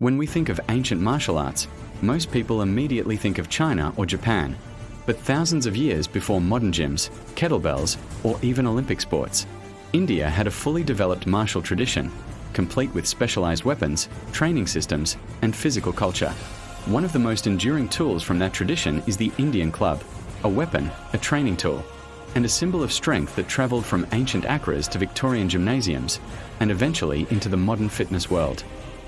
When we think of ancient martial arts, most people immediately think of China or Japan. But thousands of years before modern gyms, kettlebells, or even Olympic sports, India had a fully developed martial tradition, complete with specialized weapons, training systems, and physical culture. One of the most enduring tools from that tradition is the Indian club, a weapon, a training tool, and a symbol of strength that traveled from ancient akharas to Victorian gymnasiums, and eventually into the modern fitness world.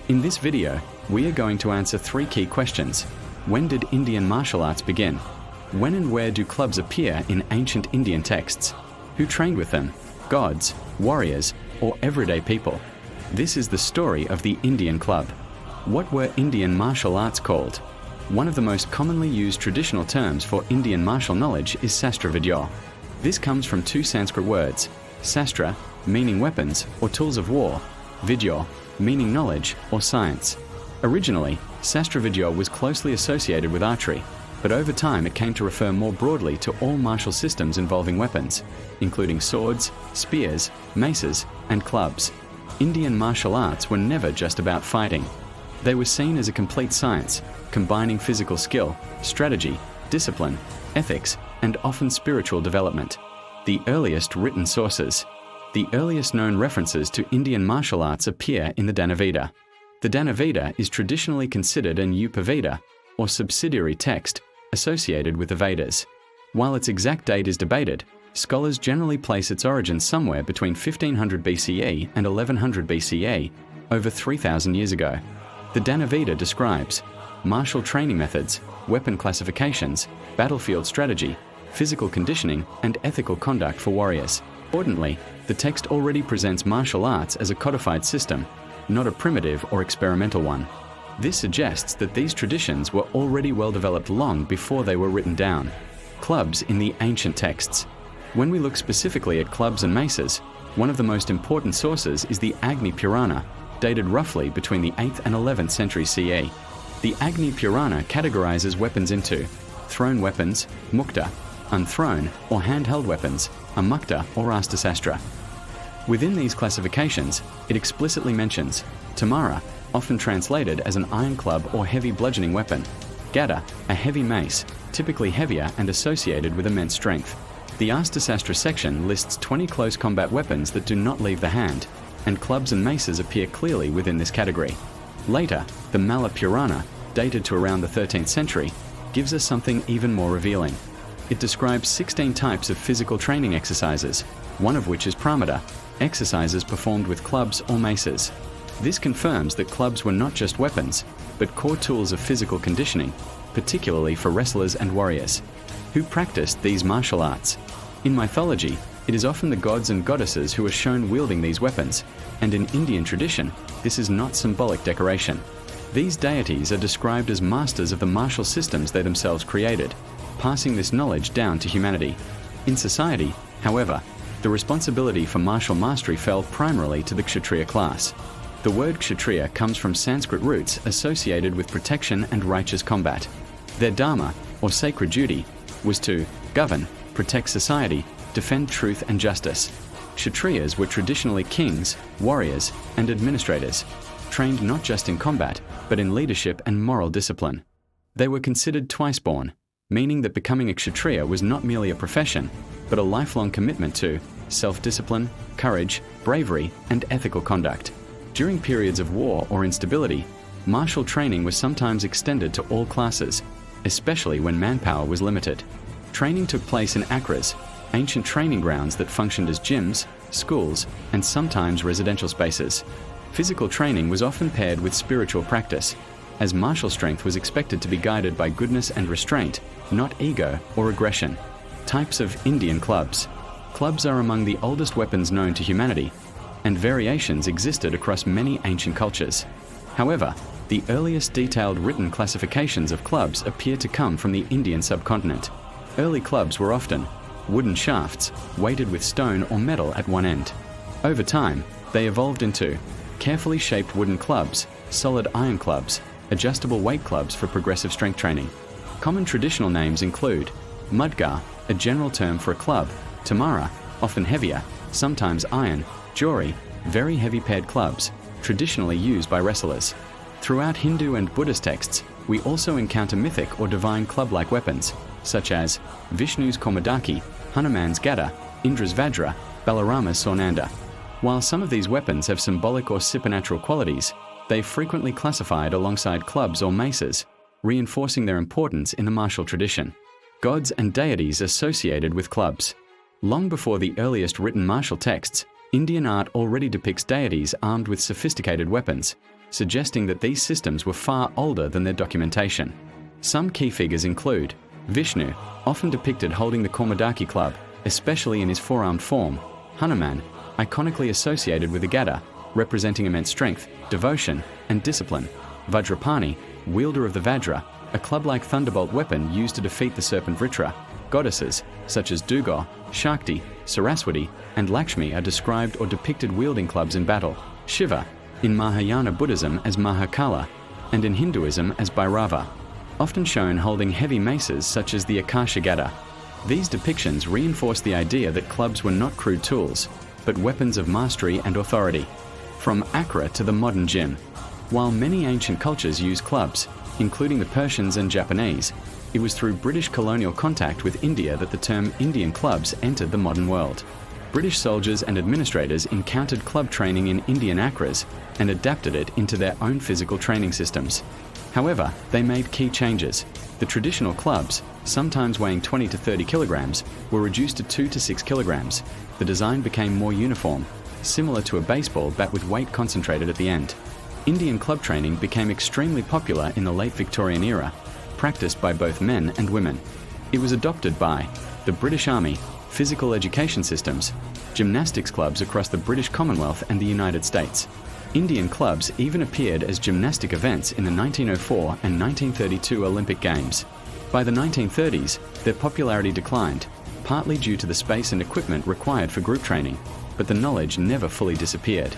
In this video, we are going to answer 3 key questions. When did Indian martial arts begin? When and where do clubs appear in ancient Indian texts? Who trained with them? Gods, warriors, or everyday people? This is the story of the Indian club. What were Indian martial arts called? One of the most commonly used traditional terms for Indian martial knowledge is Sastra Vidya. This comes from 2 Sanskrit words, Sastra, meaning weapons or tools of war, Vidya, meaning knowledge or science. Originally, Sastra Vidya was closely associated with archery, but over time it came to refer more broadly to all martial systems involving weapons, including swords, spears, maces, and clubs. Indian martial arts were never just about fighting. They were seen as a complete science, combining physical skill, strategy, discipline, ethics, and often spiritual development. The earliest written sources. The earliest known references to Indian martial arts appear in the Dhanurveda. The Dhanurveda is traditionally considered an Upaveda, or subsidiary text, associated with the Vedas. While its exact date is debated, scholars generally place its origins somewhere between 1500 BCE and 1100 BCE, over 3,000 years ago. The Dhanurveda describes martial training methods, weapon classifications, battlefield strategy, physical conditioning, and ethical conduct for warriors. Importantly, the text already presents martial arts as a codified system, not a primitive or experimental one. This suggests that these traditions were already well developed long before they were written down. Clubs in the ancient texts. When we look specifically at clubs and maces, one of the most important sources is the Agni Purana, dated roughly between the 8th and 11th century CE. The Agni Purana categorizes weapons into thrown weapons, mukta, unthrown or handheld weapons, amukta or astasastra. Within these classifications, it explicitly mentions Tomara, often translated as an iron club or heavy bludgeoning weapon, Gada, a heavy mace, typically heavier and associated with immense strength. The astasastra section lists 20 close combat weapons that do not leave the hand, and clubs and maces appear clearly within this category. Later, the Malla Purana, dated to around the 13th century, gives us something even more revealing. It describes 16 types of physical training exercises, one of which is pramada, exercises performed with clubs or maces. This confirms that clubs were not just weapons, but core tools of physical conditioning, particularly for wrestlers and warriors. Who practiced these martial arts? In mythology, it is often the gods and goddesses who are shown wielding these weapons, and in Indian tradition, this is not symbolic decoration. These deities are described as masters of the martial systems they themselves created, passing this knowledge down to humanity. In society, however, the responsibility for martial mastery fell primarily to the Kshatriya class. The word Kshatriya comes from Sanskrit roots associated with protection and righteous combat. Their dharma, or sacred duty, was to govern, protect society, defend truth and justice. Kshatriyas were traditionally kings, warriors, and administrators, trained not just in combat, but in leadership and moral discipline. They were considered twice-born, meaning that becoming a Kshatriya was not merely a profession, but a lifelong commitment to self-discipline, courage, bravery, and ethical conduct. During periods of war or instability, martial training was sometimes extended to all classes, especially when manpower was limited. Training took place in akharas, ancient training grounds that functioned as gyms, schools, and sometimes residential spaces. Physical training was often paired with spiritual practice, as martial strength was expected to be guided by goodness and restraint, not ego or aggression. Types of Indian clubs. Clubs are among the oldest weapons known to humanity, and variations existed across many ancient cultures. However, the earliest detailed written classifications of clubs appear to come from the Indian subcontinent. Early clubs were often wooden shafts, weighted with stone or metal at one end. Over time, they evolved into carefully shaped wooden clubs, solid iron clubs, adjustable weight clubs for progressive strength training. Common traditional names include Mudgar, a general term for a club, Tomara, often heavier, sometimes iron, Jori, very heavy paired clubs, traditionally used by wrestlers. Throughout Hindu and Buddhist texts, we also encounter mythic or divine club-like weapons, such as Vishnu's Komadaki, Hanu-Man's Gada, Indra's Vajra, Balarama's Sornanda. While some of these weapons have symbolic or supernatural qualities, they frequently classified alongside clubs or maces, reinforcing their importance in the martial tradition. Gods and deities associated with clubs. Long before the earliest written martial texts, Indian art already depicts deities armed with sophisticated weapons, suggesting that these systems were far older than their documentation. Some key figures include Vishnu, often depicted holding the Komadaki club, especially in his four-armed form; Hanu-Man, iconically associated with the Gada, representing immense strength, devotion, and discipline; Vajrapani, wielder of the Vajra, a club-like thunderbolt weapon used to defeat the serpent Vritra. Goddesses, such as Durga, Shakti, Saraswati, and Lakshmi are described or depicted wielding clubs in battle. Shiva, in Mahayana Buddhism as Mahakala, and in Hinduism as Bhairava, often shown holding heavy maces such as the Akasha Gada. These depictions reinforce the idea that clubs were not crude tools, but weapons of mastery and authority. From akhara to the modern gym. While many ancient cultures used clubs, including the Persians and Japanese, it was through British colonial contact with India that the term Indian clubs entered the modern world. British soldiers and administrators encountered club training in Indian akharas and adapted it into their own physical training systems. However, they made key changes. The traditional clubs, sometimes weighing 20 to 30 kilograms, were reduced to 2 to 6 kilograms. The design became more uniform, similar to a baseball bat with weight concentrated at the end. Indian club training became extremely popular in the late Victorian era, practiced by both men and women. It was adopted by the British Army, physical education systems, gymnastics clubs across the British Commonwealth and the United States. Indian clubs even appeared as gymnastic events in the 1904 and 1932 Olympic Games. By the 1930s, their popularity declined, partly due to the space and equipment required for group training, but the knowledge never fully disappeared.